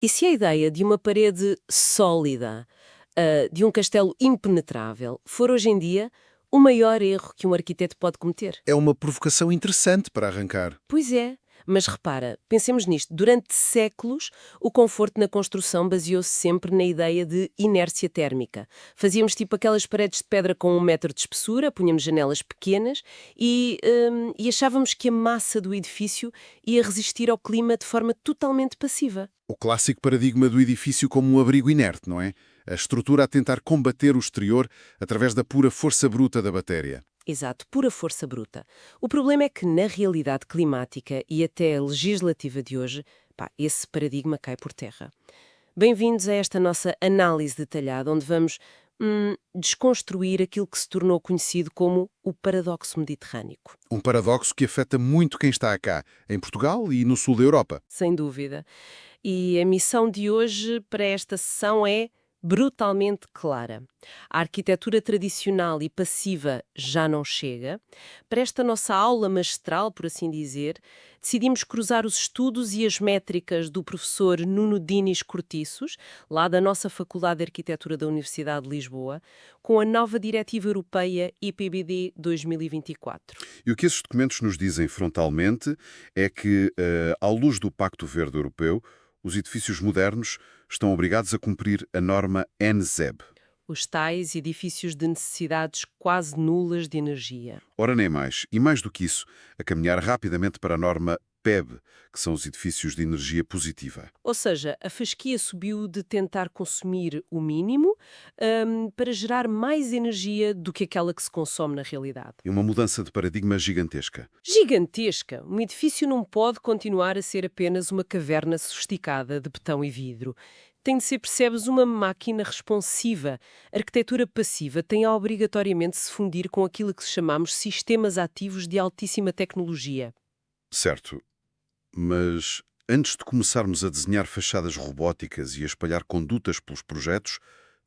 E se a ideia de uma parede sólida, de um castelo impenetrável, for hoje em dia o maior erro que um arquiteto pode cometer? É uma provocação interessante para arrancar. Pois é, mas repara, pensemos nisto. Durante séculos, o conforto na construção baseou-se sempre na ideia de inércia térmica. Fazíamos tipo aquelas paredes de pedra com 1 metro de espessura, punhamos janelas pequenas e achávamos que a massa do edifício ia resistir ao clima de forma totalmente passiva. O clássico paradigma do edifício como um abrigo inerte, não é? A estrutura a tentar combater o exterior através da pura força bruta da matéria. Exato, pura força bruta. O problema é que, na realidade climática e até legislativa de hoje, pá, esse paradigma cai por terra. Bem-vindos a esta nossa análise detalhada, onde vamos desconstruir aquilo que se tornou conhecido como o paradoxo mediterrâneo. Um paradoxo que afeta muito quem está cá, em Portugal e no sul da Europa. Sem dúvida. E a missão de hoje para esta sessão é brutalmente clara. A arquitetura tradicional e passiva já não chega. Para esta nossa aula magistral, por assim dizer, decidimos cruzar os estudos e as métricas do professor Nuno Dinis Cortiços, lá da nossa Faculdade de Arquitetura da Universidade de Lisboa, com a nova Diretiva Europeia IPBD 2024. E o que esses documentos nos dizem frontalmente é que, à luz do Pacto Verde Europeu, os edifícios modernos estão obrigados a cumprir a norma NZEB. Os tais edifícios de necessidades quase nulas de energia. Ora nem mais. E mais do que isso, a caminhar rapidamente para a norma PEB, que são os edifícios de energia positiva. Ou seja, a fasquia subiu de tentar consumir o mínimo para gerar mais energia do que aquela que se consome na realidade. E uma mudança de paradigma gigantesca. Gigantesca! Um edifício não pode continuar a ser apenas uma caverna sofisticada de betão e vidro. Tem de ser, percebes, uma máquina responsiva. A arquitetura passiva tem a obrigatoriamente se fundir com aquilo que chamamos sistemas ativos de altíssima tecnologia. Certo, mas antes de começarmos a desenhar fachadas robóticas e a espalhar condutas pelos projetos,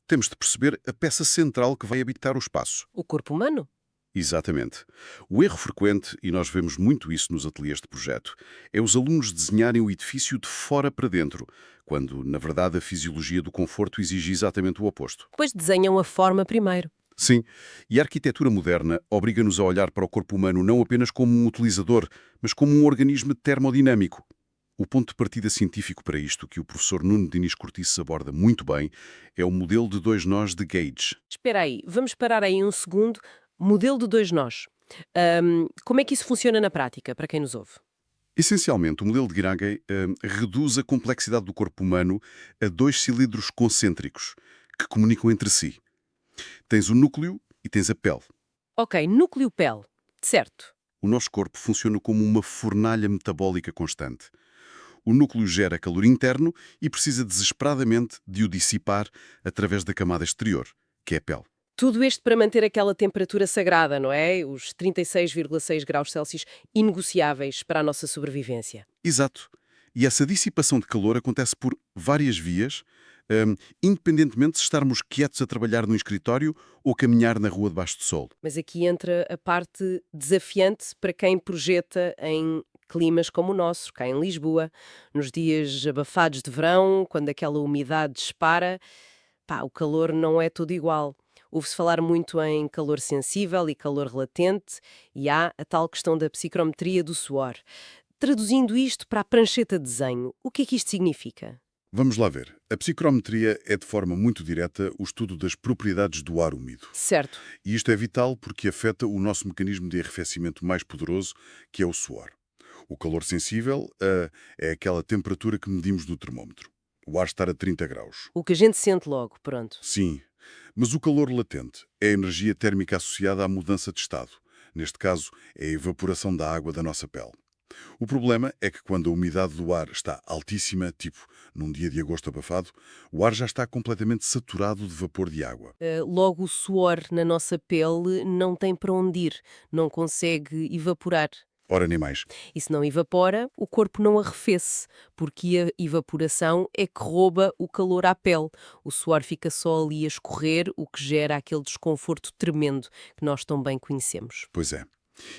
temos de perceber a peça central que vai habitar o espaço. O corpo humano? Exatamente. O erro frequente, e nós vemos muito isso nos ateliês de projeto, é os alunos desenharem o edifício de fora para dentro, quando, na verdade, a fisiologia do conforto exige exatamente o oposto. Pois desenham a forma primeiro. Sim, e a arquitetura moderna obriga-nos a olhar para o corpo humano não apenas como um utilizador, mas como um organismo termodinâmico. O ponto de partida científico para isto, que o professor Nuno Dinis Cortiço aborda muito bem, é o modelo de dois nós de Gage. Espera aí, vamos parar aí um segundo. Modelo de dois nós. Como é que isso funciona na prática, para quem nos ouve? Essencialmente, o modelo de Gage reduz a complexidade do corpo humano a dois cilindros concêntricos que comunicam entre si. Tens o núcleo e tens a pele. Ok, núcleo-pele. Certo. O nosso corpo funciona como uma fornalha metabólica constante. O núcleo gera calor interno e precisa desesperadamente de o dissipar através da camada exterior, que é a pele. Tudo isto para manter aquela temperatura sagrada, não é? Os 36,6 graus Celsius inegociáveis para a nossa sobrevivência. Exato. E essa dissipação de calor acontece por várias vias, independentemente de estarmos quietos a trabalhar num escritório ou caminhar na rua debaixo do sol. Mas aqui entra a parte desafiante para quem projeta em climas como o nosso, cá em Lisboa, nos dias abafados de verão, quando aquela umidade dispara, pá, o calor não é tudo igual. Ouve-se falar muito em calor sensível e calor relatente, e há a tal questão da psicrometria do suor. Traduzindo isto para a prancheta de desenho, o que é que isto significa? Vamos lá ver. A psicrometria é de forma muito direta o estudo das propriedades do ar úmido. Certo. E isto é vital porque afeta o nosso mecanismo de arrefecimento mais poderoso, que é o suor. O calor sensível é aquela temperatura que medimos no termómetro. O ar estar a 30 graus. O que a gente sente logo, pronto. Sim, mas o calor latente é a energia térmica associada à mudança de estado. Neste caso, é a evaporação da água da nossa pele. O problema é que quando a umidade do ar está altíssima, tipo num dia de agosto abafado, o ar já está completamente saturado de vapor de água. Logo, o suor na nossa pele não tem para onde ir, não consegue evaporar. Ora, nem mais. E se não evapora, o corpo não arrefece, porque a evaporação é que rouba o calor à pele. O suor fica só ali a escorrer, o que gera aquele desconforto tremendo que nós tão bem conhecemos. Pois é.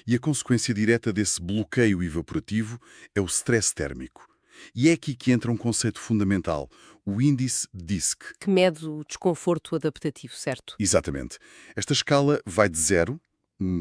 E a consequência direta desse bloqueio evaporativo é o stress térmico. E é aqui que entra um conceito fundamental, o índice DISC. Que mede o desconforto adaptativo, certo? Exatamente. Esta escala vai de 0,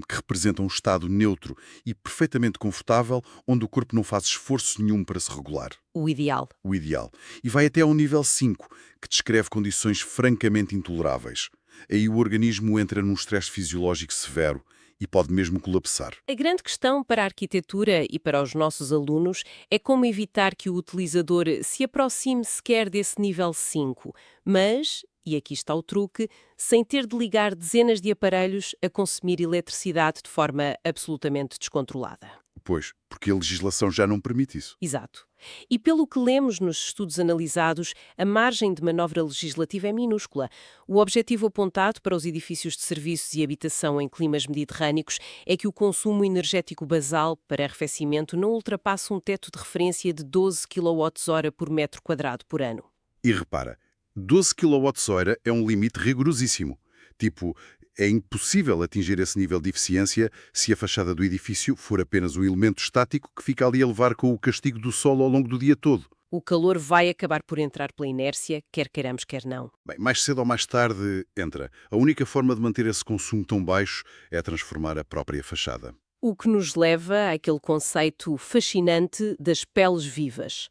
que representa um estado neutro e perfeitamente confortável, onde o corpo não faz esforço nenhum para se regular. O ideal. O ideal. E vai até ao nível 5, que descreve condições francamente intoleráveis. Aí o organismo entra num estresse fisiológico severo e pode mesmo colapsar. A grande questão para a arquitetura e para os nossos alunos é como evitar que o utilizador se aproxime sequer desse nível 5, mas, e aqui está o truque, sem ter de ligar dezenas de aparelhos a consumir eletricidade de forma absolutamente descontrolada. Pois, porque a legislação já não permite isso. Exato. E pelo que lemos nos estudos analisados, a margem de manobra legislativa é minúscula. O objetivo apontado para os edifícios de serviços e habitação em climas mediterrâneos é que o consumo energético basal para arrefecimento não ultrapasse um teto de referência de 12 kWh por metro quadrado por ano. E repara, 12 kWh é um limite rigorosíssimo. Tipo, é impossível atingir esse nível de eficiência se a fachada do edifício for apenas um elemento estático que fica ali a levar com o castigo do sol ao longo do dia todo. O calor vai acabar por entrar pela inércia, quer queiramos, quer não. Bem, mais cedo ou mais tarde entra. A única forma de manter esse consumo tão baixo é transformar a própria fachada. O que nos leva àquele conceito fascinante das peles vivas.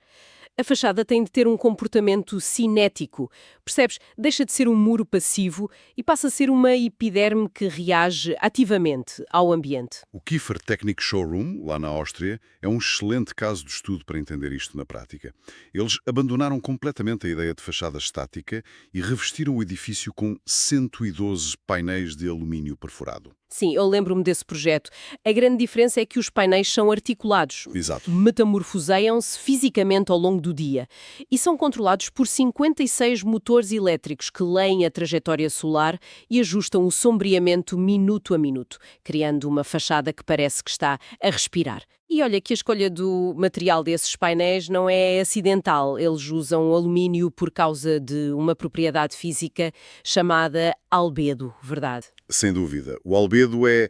A fachada tem de ter um comportamento cinético. Percebes? Deixa de ser um muro passivo e passa a ser uma epiderme que reage ativamente ao ambiente. O Kiefer Technic Showroom, lá na Áustria, é um excelente caso de estudo para entender isto na prática. Eles abandonaram completamente a ideia de fachada estática e revestiram o edifício com 112 painéis de alumínio perfurado. Sim, eu lembro-me desse projeto. A grande diferença é que os painéis são articulados. Exato. Metamorfoseiam-se fisicamente ao longo do dia e são controlados por 56 motores elétricos que leem a trajetória solar e ajustam o sombreamento minuto a minuto, criando uma fachada que parece que está a respirar. E olha que a escolha do material desses painéis não é acidental. Eles usam alumínio por causa de uma propriedade física chamada albedo, verdade? Sem dúvida. O albedo é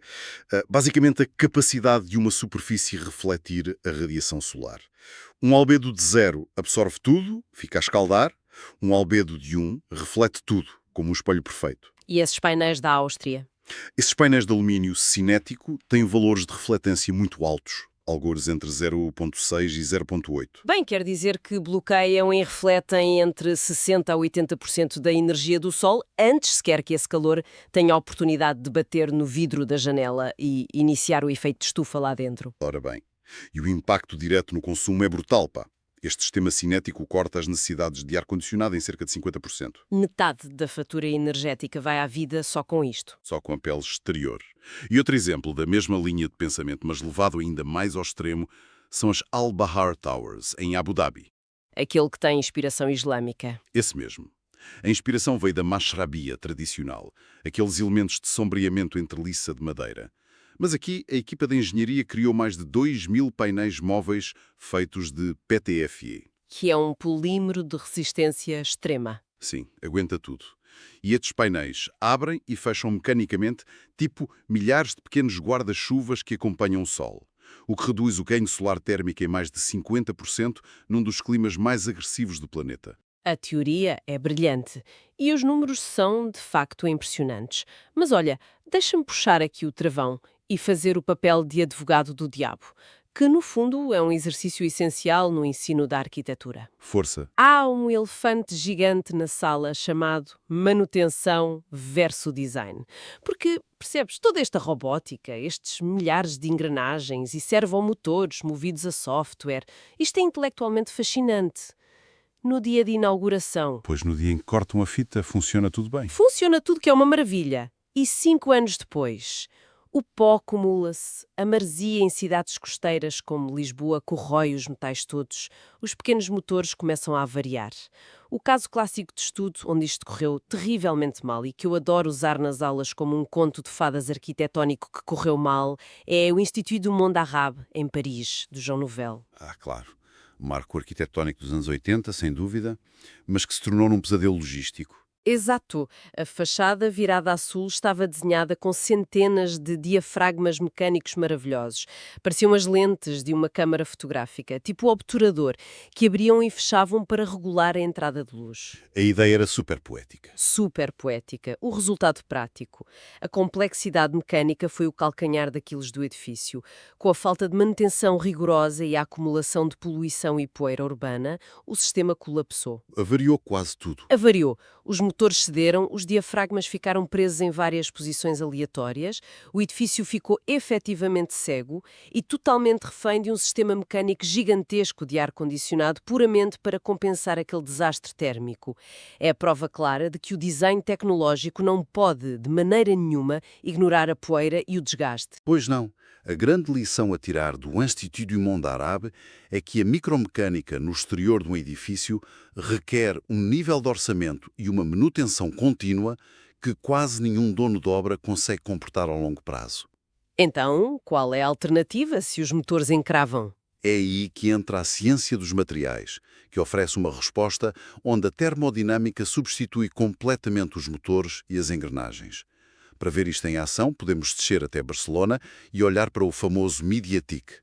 basicamente a capacidade de uma superfície refletir a radiação solar. Um albedo de 0 absorve tudo, fica a escaldar. Um albedo de 1 reflete tudo, como um espelho perfeito. E esses painéis da Áustria? Esses painéis de alumínio cinético têm valores de refletância muito altos, algures entre 0,6 e 0,8. Bem, quer dizer que bloqueiam e refletem entre 60% a 80% da energia do Sol antes sequer que esse calor tenha a oportunidade de bater no vidro da janela e iniciar o efeito de estufa lá dentro. Ora bem, e o impacto direto no consumo é brutal, pá. Este sistema cinético corta as necessidades de ar-condicionado em cerca de 50%, Metade da fatura energética vai à vida só com isto. só com a pele exterior. E outro exemplo da mesma linha de pensamento, mas levado ainda mais ao extremo, são as Al-Bahar Towers, em Abu Dhabi. Aquele que tem inspiração islâmica. Esse mesmo. A inspiração veio da mashrabia tradicional, aqueles elementos de sombreamento em treliça de madeira. Mas aqui a equipa de engenharia criou mais de 2.000 painéis móveis feitos de PTFE. Que é um polímero de resistência extrema. Sim, aguenta tudo. E estes painéis abrem e fecham mecanicamente, tipo milhares de pequenos guarda-chuvas que acompanham o sol, o que reduz o ganho solar térmico em mais de 50% num dos climas mais agressivos do planeta. A teoria é brilhante e os números são, de facto, impressionantes. Mas olha, deixa-me puxar aqui o travão e fazer o papel de advogado do diabo, que no fundo é um exercício essencial no ensino da arquitetura. Força. Há um elefante gigante na sala chamado manutenção versus design. Porque, percebes, toda esta robótica, estes milhares de engrenagens e servomotores movidos a software, isto é intelectualmente fascinante. No dia de inauguração, Pois no dia em que cortam a fita funciona tudo bem. funciona tudo que é uma maravilha. E 5 anos depois, o pó acumula-se, a maresia em cidades costeiras como Lisboa corrói os metais todos, os pequenos motores começam a avariar. O caso clássico de estudo onde isto correu terrivelmente mal e que eu adoro usar nas aulas como um conto de fadas arquitetónico que correu mal é o Institut du Monde Arabe, em Paris, do Jean Nouvel. Ah, claro. Marco arquitetónico dos anos 80, sem dúvida, mas que se tornou num pesadelo logístico. Exato. A fachada virada a sul estava desenhada com centenas de diafragmas mecânicos maravilhosos. Pareciam as lentes de uma câmara fotográfica, tipo o obturador, que abriam e fechavam para regular a entrada de luz. A ideia era super poética. Super poética. O resultado prático. A complexidade mecânica foi o calcanhar daqueles do edifício. Com a falta de manutenção rigorosa e a acumulação de poluição e poeira urbana, o sistema colapsou. Avariou quase tudo. Avariou. Os motores cederam, os diafragmas ficaram presos em várias posições aleatórias, o edifício ficou efetivamente cego e totalmente refém de um sistema mecânico gigantesco de ar-condicionado puramente para compensar aquele desastre térmico. É a prova clara de que o design tecnológico não pode, de maneira nenhuma, ignorar a poeira e o desgaste. Pois não. A grande lição a tirar do Institut du Monde Arabe é que a micromecânica no exterior de um edifício requer um nível de orçamento e uma manutenção contínua que quase nenhum dono de obra consegue comportar ao longo prazo. Então, qual é a alternativa se os motores encravam? É aí que entra a ciência dos materiais, que oferece uma resposta onde a termodinâmica substitui completamente os motores e as engrenagens. Para ver isto em ação, podemos descer até Barcelona e olhar para o famoso Mediatic.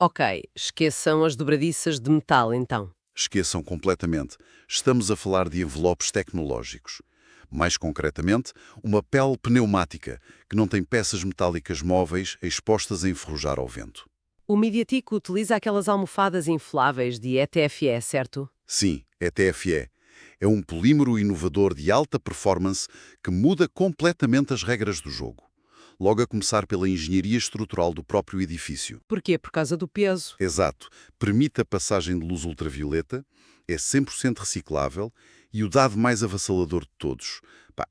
Ok, esqueçam as dobradiças de metal, então. Esqueçam completamente. Estamos a falar de envelopes tecnológicos. Mais concretamente, uma pele pneumática, que não tem peças metálicas móveis expostas a enferrujar ao vento. O Mediatic utiliza aquelas almofadas infláveis de ETFE, certo? Sim, é TFE. É um polímero inovador de alta performance que muda completamente as regras do jogo. Logo a começar pela engenharia estrutural do próprio edifício. Porquê? Por causa do peso. Exato. Permite a passagem de luz ultravioleta, é 100% reciclável e o dado mais avassalador de todos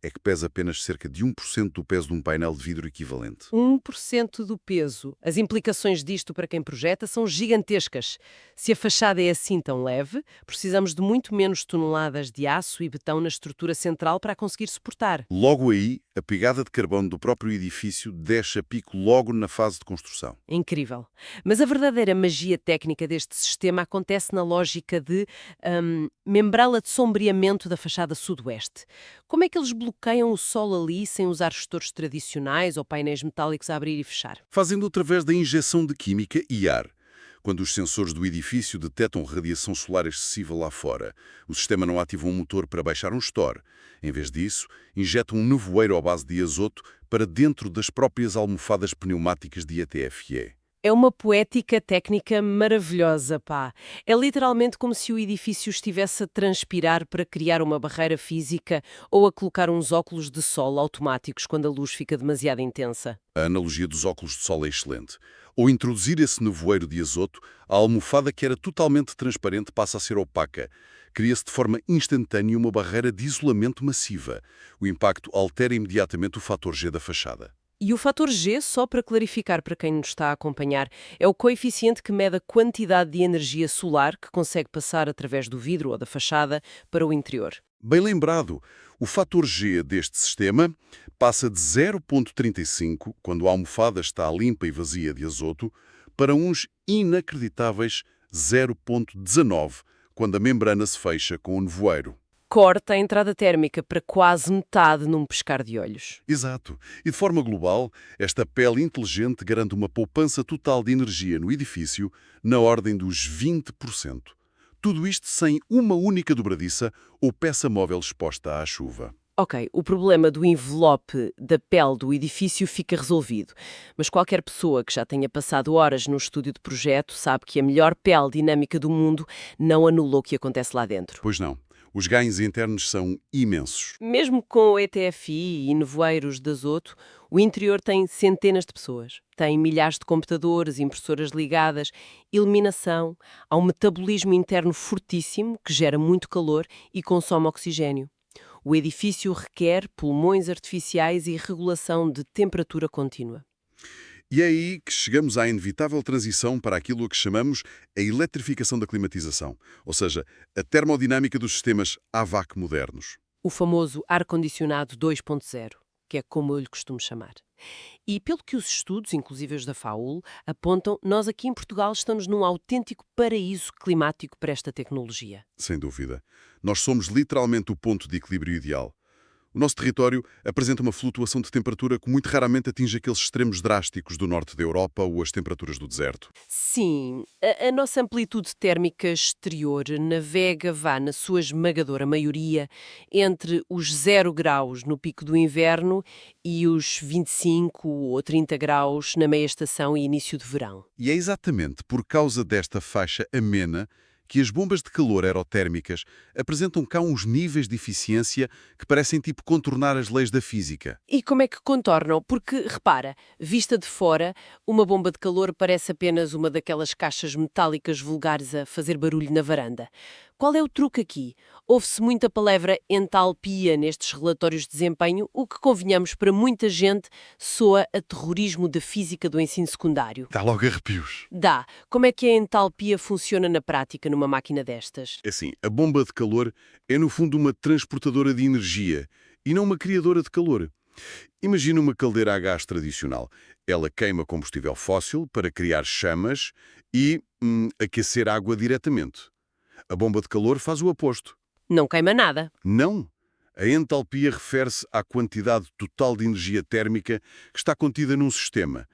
é que pesa apenas cerca de 1% do peso de um painel de vidro equivalente. 1% do peso. As implicações disto para quem projeta são gigantescas. Se a fachada é assim tão leve, precisamos de muito menos toneladas de aço e betão na estrutura central para a conseguir suportar. Logo aí, a pegada de carbono do próprio edifício desce a pico logo na fase de construção. É incrível. Mas a verdadeira magia técnica deste sistema acontece na lógica de membrana de sombreamento da fachada sudoeste. Como é que eles bloqueiam o sol ali sem usar gestores tradicionais ou painéis metálicos a abrir e fechar? Fazendo através da injeção de química e ar. Quando os sensores do edifício detectam radiação solar excessiva lá fora, o sistema não ativa um motor para baixar um store. Em vez disso, injeta um nevoeiro à base de azoto para dentro das próprias almofadas pneumáticas de ETFE. É uma poética técnica maravilhosa, pá. É literalmente como se o edifício estivesse a transpirar para criar uma barreira física ou a colocar uns óculos de sol automáticos quando a luz fica demasiado intensa. A analogia dos óculos de sol é excelente. Ao introduzir esse nevoeiro de azoto, a almofada que era totalmente transparente passa a ser opaca. Cria-se de forma instantânea uma barreira de isolamento massiva. O impacto altera imediatamente o fator G da fachada. E o fator G, só para clarificar para quem nos está a acompanhar, é o coeficiente que mede a quantidade de energia solar que consegue passar através do vidro ou da fachada para o interior. Bem lembrado, o fator G deste sistema passa de 0,35, quando a almofada está limpa e vazia de azoto, para uns inacreditáveis 0,19, quando a membrana se fecha com o nevoeiro. Corta a entrada térmica para quase metade num piscar de olhos. Exato. E de forma global, esta pele inteligente garante uma poupança total de energia no edifício na ordem dos 20%. Tudo isto sem uma única dobradiça ou peça móvel exposta à chuva. Ok, o problema do envelope da pele do edifício fica resolvido, mas qualquer pessoa que já tenha passado horas no estúdio de projeto sabe que a melhor pele dinâmica do mundo não anula o que acontece lá dentro. Pois não. Os ganhos internos são imensos. Mesmo com o ETFI e nevoeiros de azoto, o interior tem centenas de pessoas. Tem milhares de computadores, impressoras ligadas, iluminação, há um metabolismo interno fortíssimo que gera muito calor e consome oxigênio. O edifício requer pulmões artificiais e regulação de temperatura contínua. E é aí que chegamos à inevitável transição para aquilo a que chamamos a eletrificação da climatização, ou seja, a termodinâmica dos sistemas AVAC modernos. O famoso ar-condicionado 2.0, que é como eu lhe costumo chamar. E pelo que os estudos, inclusive os da FAUL, apontam, nós aqui em Portugal estamos num autêntico paraíso climático para esta tecnologia. Sem dúvida. Nós somos literalmente o ponto de equilíbrio ideal. O nosso território apresenta uma flutuação de temperatura que muito raramente atinge aqueles extremos drásticos do norte da Europa ou as temperaturas do deserto. Sim, a nossa amplitude térmica exterior navega, vá, na sua esmagadora maioria, entre os 0 graus no pico do inverno e os 25 ou 30 graus na meia estação e início de verão. E é exatamente por causa desta faixa amena que as bombas de calor aerotérmicas apresentam cá uns níveis de eficiência que parecem tipo contornar as leis da física. E como é que contornam? Porque, repara, vista de fora, uma bomba de calor parece apenas uma daquelas caixas metálicas vulgares a fazer barulho na varanda. Qual é o truque aqui? Ouve-se muita palavra entalpia nestes relatórios de desempenho, o que, convenhamos, para muita gente soa a terrorismo da física do ensino secundário. Dá logo arrepios. Dá. Como é que a entalpia funciona na prática numa máquina destas? É assim, a bomba de calor é no fundo uma transportadora de energia e não uma criadora de calor. Imagina uma caldeira a gás tradicional. Ela queima combustível fóssil para criar chamas e aquecer água diretamente. A bomba de calor faz o oposto. Não queima nada. Não. A entalpia refere-se à quantidade total de energia térmica que está contida num sistema.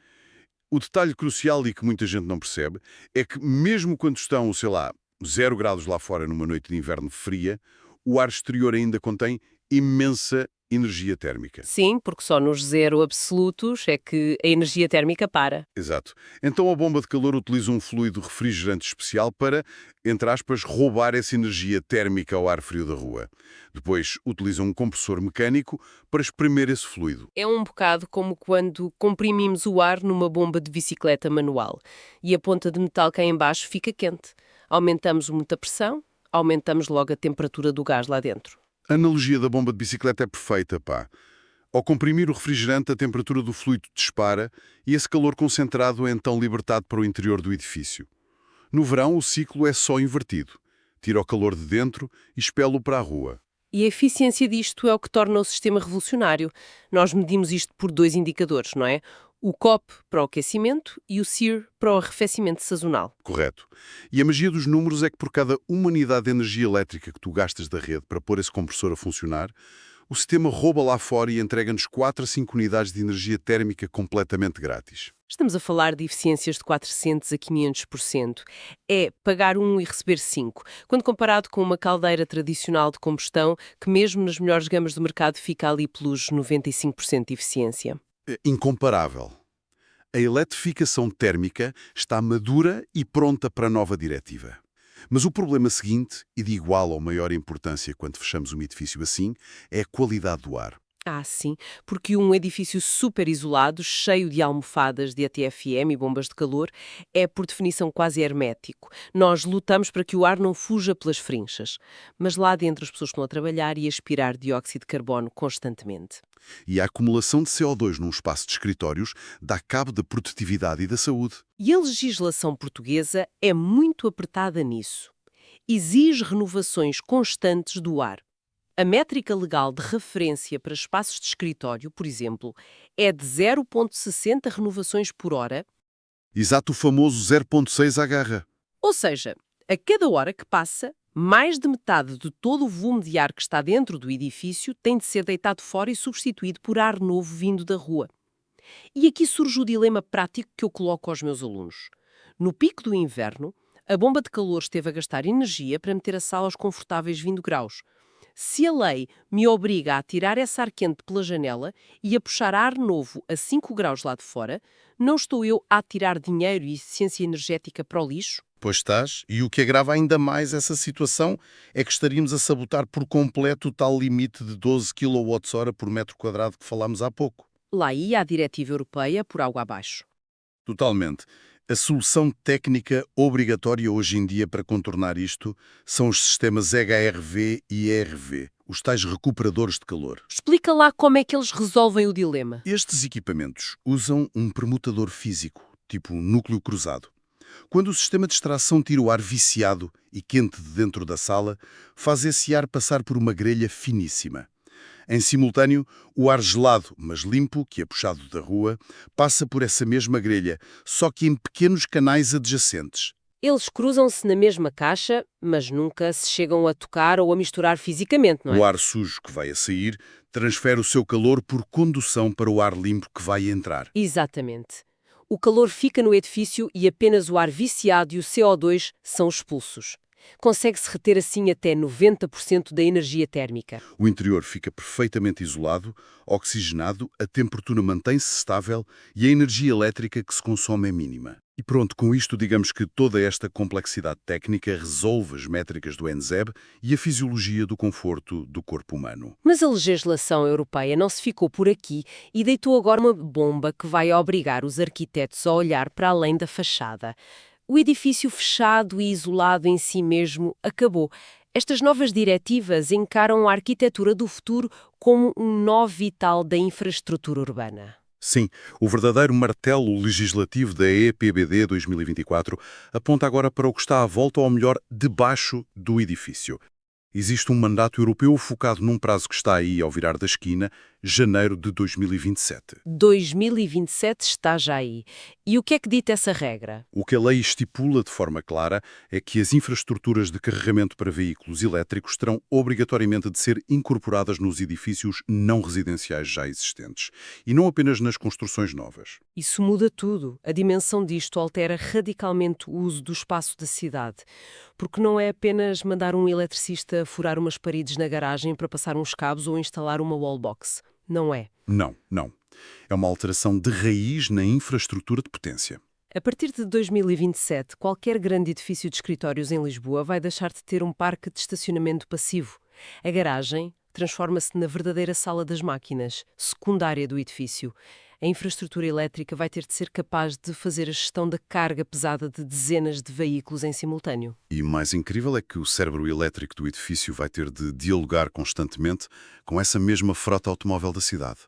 O detalhe crucial e que muita gente não percebe é que mesmo quando estão, sei lá, 0 graus lá fora numa noite de inverno fria, o ar exterior ainda contém imensa energia térmica. Sim, porque só nos zero absolutos é que a energia térmica para. Exato. Então a bomba de calor utiliza um fluido refrigerante especial para, entre aspas, roubar essa energia térmica ao ar frio da rua. Depois utiliza um compressor mecânico para espremer esse fluido. É um bocado como quando comprimimos o ar numa bomba de bicicleta manual e a ponta de metal cá em baixo fica quente. Aumentamos muita pressão, aumentamos logo a temperatura do gás lá dentro. A analogia da bomba de bicicleta é perfeita, pá. Ao comprimir o refrigerante, a temperatura do fluido dispara e esse calor concentrado é então libertado para o interior do edifício. No verão, o ciclo é só invertido. Tira o calor de dentro e expele-o para a rua. E a eficiência disto é o que torna o sistema revolucionário. Nós medimos isto por 2 indicadores, não é? O COP para o aquecimento e o SEER para o arrefecimento sazonal. Correto. E a magia dos números é que por cada uma unidade de energia elétrica que tu gastas da rede para pôr esse compressor a funcionar, o sistema rouba lá fora e entrega-nos 4 a 5 unidades de energia térmica completamente grátis. Estamos a falar de eficiências de 400 a 500%. É pagar 1 e receber 5, quando comparado com uma caldeira tradicional de combustão que mesmo nas melhores gamas do mercado fica ali pelos 95% de eficiência. É incomparável. A eletrificação térmica está madura e pronta para a nova diretiva. Mas o problema seguinte, e de igual ou maior importância quando fechamos um edifício assim, é a qualidade do ar. Ah, sim, porque um edifício super isolado, cheio de almofadas de ATFM e bombas de calor, é por definição quase hermético. Nós lutamos para que o ar não fuja pelas frinchas, mas lá dentro as pessoas estão a trabalhar e a expirar dióxido de carbono constantemente. E a acumulação de CO2 num espaço de escritórios dá cabo da produtividade e da saúde. E a legislação portuguesa é muito apertada nisso. Exige renovações constantes do ar. A métrica legal de referência para espaços de escritório, por exemplo, é de 0,60 renovações por hora, Exato, o famoso 0,6 agarra. ou seja, a cada hora que passa, mais de metade de todo o volume de ar que está dentro do edifício tem de ser deitado fora e substituído por ar novo vindo da rua. E aqui surge o dilema prático que eu coloco aos meus alunos. No pico do inverno, a bomba de calor esteve a gastar energia para meter a sala aos confortáveis 20 graus. Se a lei me obriga a tirar esse ar quente pela janela e a puxar ar novo a 5 graus lá de fora, não estou eu a tirar dinheiro e eficiência energética para o lixo? Pois estás, e o que agrava ainda mais essa situação é que estaríamos a sabotar por completo o tal limite de 12 kWh por metro quadrado que falámos há pouco. Lá ia a diretiva europeia por água abaixo. Totalmente. A solução técnica obrigatória hoje em dia para contornar isto são os sistemas HRV e ERV, os tais recuperadores de calor. Explica lá como é que eles resolvem o dilema. Estes equipamentos usam um permutador físico, tipo um núcleo cruzado. Quando o sistema de extração tira o ar viciado e quente de dentro da sala, faz esse ar passar por uma grelha finíssima. Em simultâneo, o ar gelado, mas limpo, que é puxado da rua, passa por essa mesma grelha, só que em pequenos canais adjacentes. Eles cruzam-se na mesma caixa, mas nunca se chegam a tocar ou a misturar fisicamente, não é? O ar sujo que vai a sair transfere o seu calor por condução para o ar limpo que vai entrar. Exatamente. O calor fica no edifício e apenas o ar viciado e o CO2 são expulsos. Consegue-se reter assim até 90% da energia térmica. O interior fica perfeitamente isolado, oxigenado, a temperatura mantém-se estável e a energia elétrica que se consome é mínima. E pronto, com isto digamos que toda esta complexidade técnica resolve as métricas do NZEB e a fisiologia do conforto do corpo humano. Mas a legislação europeia não se ficou por aqui e deitou agora uma bomba que vai obrigar os arquitetos a olhar para além da fachada. O edifício fechado e isolado em si mesmo acabou. Estas novas diretivas encaram a arquitetura do futuro como um nó vital da infraestrutura urbana. Sim, o verdadeiro martelo legislativo da EPBD 2024 aponta agora para o que está à volta, ou melhor, debaixo do edifício. Existe um mandato europeu focado num prazo que está aí ao virar da esquina, janeiro de 2027. 2027 está já aí. E o que é que dita essa regra? O que a lei estipula de forma clara é que as infraestruturas de carregamento para veículos elétricos terão obrigatoriamente de ser incorporadas nos edifícios não residenciais já existentes, e não apenas nas construções novas. Isso muda tudo. A dimensão disto altera radicalmente o uso do espaço da cidade. Porque não é apenas mandar um eletricista furar umas paredes na garagem para passar uns cabos ou instalar uma wallbox. Não é. Não, não. É uma alteração de raiz na infraestrutura de potência. A partir de 2027, qualquer grande edifício de escritórios em Lisboa vai deixar de ter um parque de estacionamento passivo. A garagem transforma-se na verdadeira sala das máquinas, secundária do edifício. A infraestrutura elétrica vai ter de ser capaz de fazer a gestão da carga pesada de dezenas de veículos em simultâneo. E mais incrível é que o cérebro elétrico do edifício vai ter de dialogar constantemente com essa mesma frota automóvel da cidade.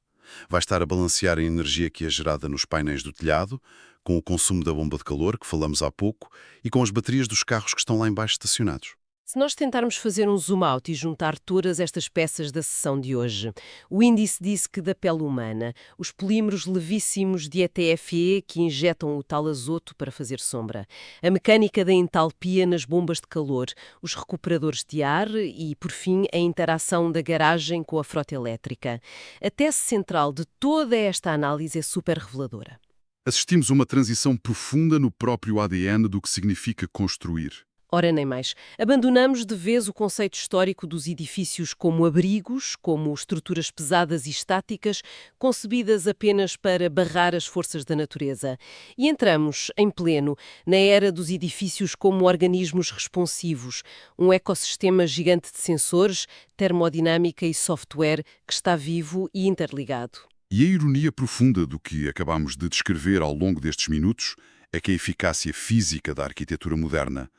Vai estar a balancear a energia que é gerada nos painéis do telhado, com o consumo da bomba de calor, que falamos há pouco, e com as baterias dos carros que estão lá embaixo estacionados. Se nós tentarmos fazer um zoom out e juntar todas estas peças da sessão de hoje, o índice disse que da pele humana, os polímeros levíssimos de ETFE que injetam o tal azoto para fazer sombra, a mecânica da entalpia nas bombas de calor, os recuperadores de ar e, por fim, a interação da garagem com a frota elétrica. A tese central de toda esta análise é super reveladora. Assistimos a uma transição profunda no próprio ADN do que significa construir. Ora, nem mais. Abandonamos de vez o conceito histórico dos edifícios como abrigos, como estruturas pesadas e estáticas, concebidas apenas para barrar as forças da natureza. E entramos, em pleno, na era dos edifícios como organismos responsivos, um ecossistema gigante de sensores, termodinâmica e software que está vivo e interligado. E a ironia profunda do que acabamos de descrever ao longo destes minutos é que a eficácia física da arquitetura moderna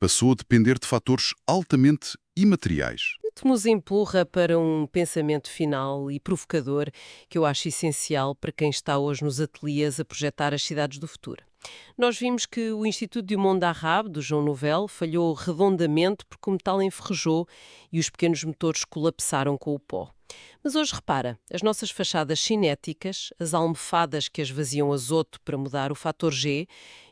passou a depender de fatores altamente imateriais. Que nos empurra para um pensamento final e provocador que eu acho essencial para quem está hoje nos ateliês a projetar as cidades do futuro. Nós vimos que o Instituto du Monde Arabe, do João Nouvel, falhou redondamente porque o metal enferrujou e os pequenos motores colapsaram com o pó. Mas hoje repara, as nossas fachadas cinéticas, as almofadas que esvaziam azoto para mudar o fator G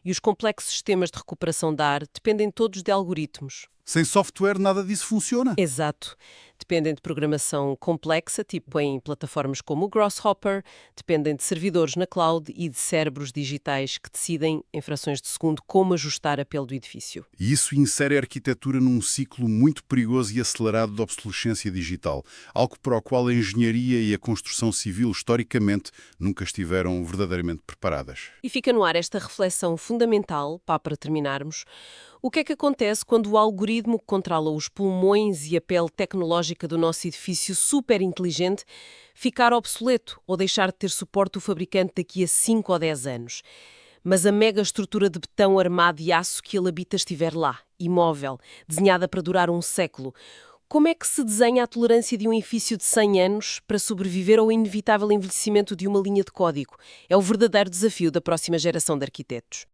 e os complexos sistemas de recuperação de ar dependem todos de algoritmos. Sem software nada disso funciona. Exato. Dependem de programação complexa, tipo em plataformas como o Grasshopper, dependem de servidores na cloud e de cérebros digitais que decidem, em frações de segundo, como ajustar a pele do edifício. E isso insere a arquitetura num ciclo muito perigoso e acelerado de obsolescência digital, algo para o qual a engenharia e a construção civil, historicamente, nunca estiveram verdadeiramente preparadas. E fica no ar esta reflexão fundamental, para terminarmos. O que é que acontece quando o algoritmo que controla os pulmões e a pele tecnológica do nosso edifício super inteligente ficar obsoleto ou deixar de ter suporte do fabricante daqui a 5 ou 10 anos? Mas a mega estrutura de betão armado e aço que ele habita estiver lá, imóvel, desenhada para durar um século. Como é que se desenha a tolerância de um edifício de 100 anos para sobreviver ao inevitável envelhecimento de uma linha de código? É o verdadeiro desafio da próxima geração de arquitetos.